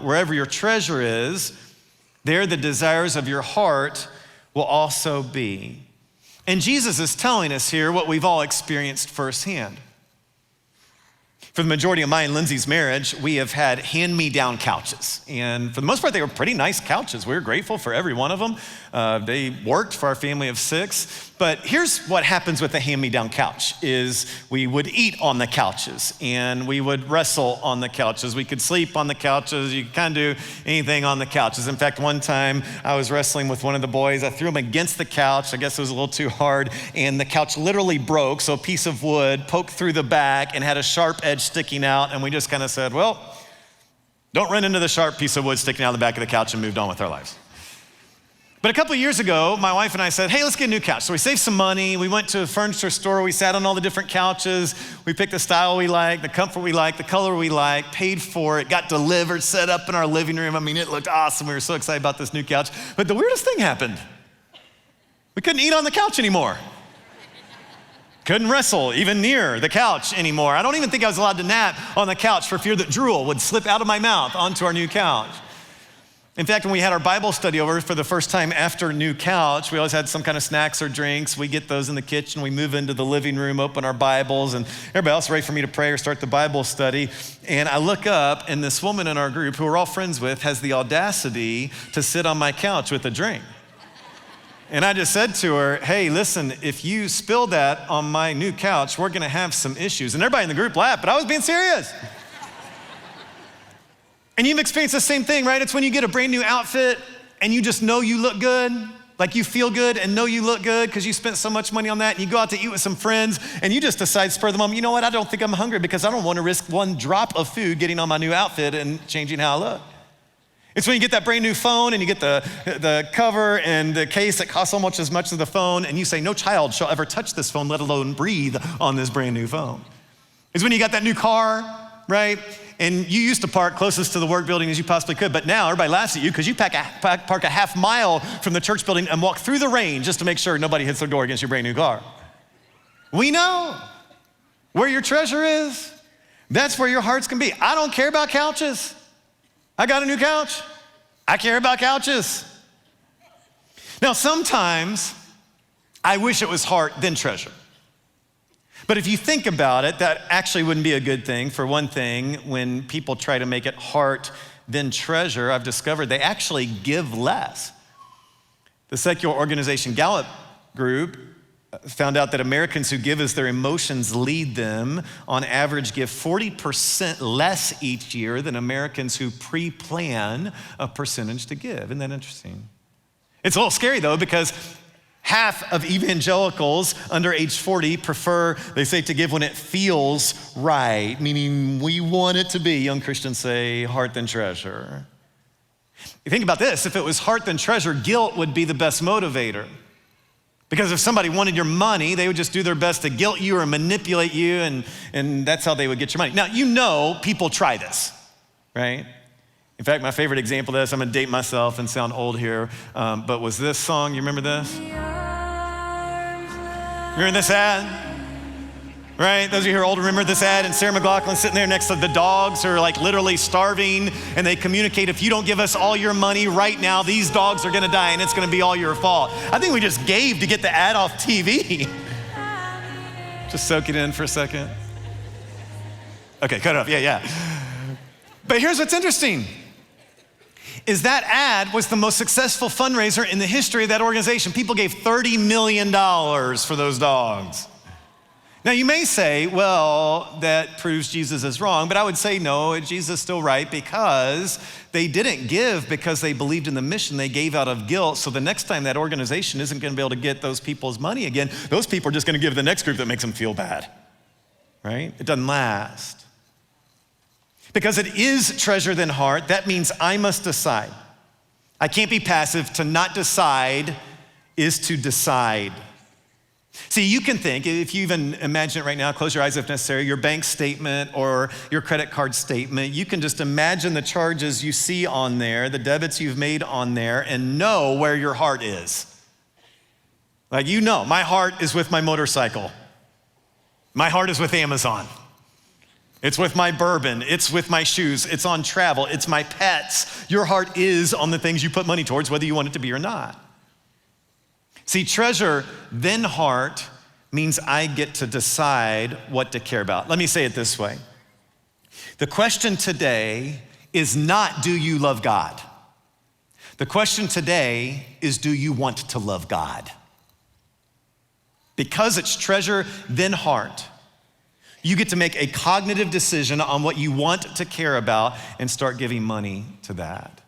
Wherever your treasure is, there the desires of your heart will also be. And Jesus is telling us here what we've all experienced firsthand. For the majority of mine and Lindsay's marriage, we have had hand-me-down couches. And for the most part, they were pretty nice couches. We were grateful for every one of them. They worked for our family of 6. But here's what happens with a hand-me-down couch is we would eat on the couches and we would wrestle on the couches. We could sleep on the couches. You could kind of do anything on the couches. In fact, one time I was wrestling with one of the boys. I threw him against the couch. I guess it was a little too hard. And the couch literally broke. So a piece of wood poked through the back and had a sharp edge sticking out. And we just kind of said, well, don't run into the sharp piece of wood sticking out of the back of the couch, and moved on with our lives. But a couple of years ago, my wife and I said, hey, let's get a new couch. So we saved some money. We went to a furniture store. We sat on all the different couches. We picked the style we liked, the comfort we liked, the color we liked, paid for it, got delivered, set up in our living room. I mean, it looked awesome. We were so excited about this new couch. But the weirdest thing happened. We couldn't eat on the couch anymore. Couldn't wrestle even near the couch anymore. I don't even think I was allowed to nap on the couch for fear that drool would slip out of my mouth onto our new couch. In fact, when we had our Bible study over for the first time after new couch, we always had some kind of snacks or drinks. We get those in the kitchen. We move into the living room, open our Bibles, and everybody else ready for me to pray or start the Bible study. And I look up, and this woman in our group, who we're all friends with, has the audacity to sit on my couch with a drink. And I just said to her, hey, listen, if you spill that on my new couch, we're gonna have some issues. And everybody in the group laughed, but I was being serious. And you've experienced the same thing, right? It's when you get a brand new outfit and you just know you look good, like you feel good and know you look good because you spent so much money on that, and you go out to eat with some friends and you just decide spur of the moment, you know what, I don't think I'm hungry because I don't wanna risk one drop of food getting on my new outfit and changing how I look. It's when you get that brand new phone and you get the cover and the case that costs almost as much as the phone, and you say, no child shall ever touch this phone, let alone breathe on this brand new phone. It's when you got that new car, right? And you used to park closest to the work building as you possibly could, but now everybody laughs at you because you park a half mile from the church building and walk through the rain just to make sure nobody hits their door against your brand new car. We know where your treasure is. That's where your heart's gonna be. I don't care about couches. I got a new couch. I care about couches. Now, sometimes I wish it was heart, then treasure. But if you think about it, that actually wouldn't be a good thing. For one thing, when people try to make it heart, then treasure, I've discovered they actually give less. The secular organization Gallup Group found out that Americans who give as their emotions lead them, on average, give 40% less each year than Americans who pre-plan a percentage to give. Isn't that interesting? It's a little scary though, because half of evangelicals under age 40 prefer, they say, to give when it feels right, meaning we want it to be, young Christians say, heart than treasure. You think about this, if it was heart than treasure, guilt would be the best motivator. Because if somebody wanted your money, they would just do their best to guilt you or manipulate you, and that's how they would get your money. Now, you know people try this, right? In fact, my favorite example of this, I'm gonna date myself and sound old here, but was this song, you remember this? Remember this ad? Right, those of you who are old remember this ad, and Sarah McLachlan sitting there next to the dogs who are like literally starving, and they communicate, if you don't give us all your money right now, these dogs are gonna die and it's gonna be all your fault. I think we just gave to get the ad off TV. Just soak it in for a second. Okay, cut it off, yeah. But here's what's interesting, is that ad was the most successful fundraiser in the history of that organization. People gave $30 million for those dogs. Now you may say, well, that proves Jesus is wrong, but I would say no, Jesus is still right, because they didn't give because they believed in the mission, they gave out of guilt. So the next time that organization isn't gonna be able to get those people's money again, those people are just gonna give to the next group that makes them feel bad, right? It doesn't last. Because it is treasure than heart, that means I must decide. I can't be passive. To not decide is to decide. See, you can think, if you even imagine it right now, close your eyes if necessary, your bank statement or your credit card statement, you can just imagine the charges you see on there, the debits you've made on there, and know where your heart is. Like, you know, my heart is with my motorcycle. My heart is with Amazon. It's with my bourbon. It's with my shoes. It's on travel. It's my pets. Your heart is on the things you put money towards, whether you want it to be or not. See, treasure, then heart, means I get to decide what to care about. Let me say it this way. The question today is not, do you love God? The question today is, do you want to love God? Because it's treasure, then heart, you get to make a cognitive decision on what you want to care about and start giving money to that.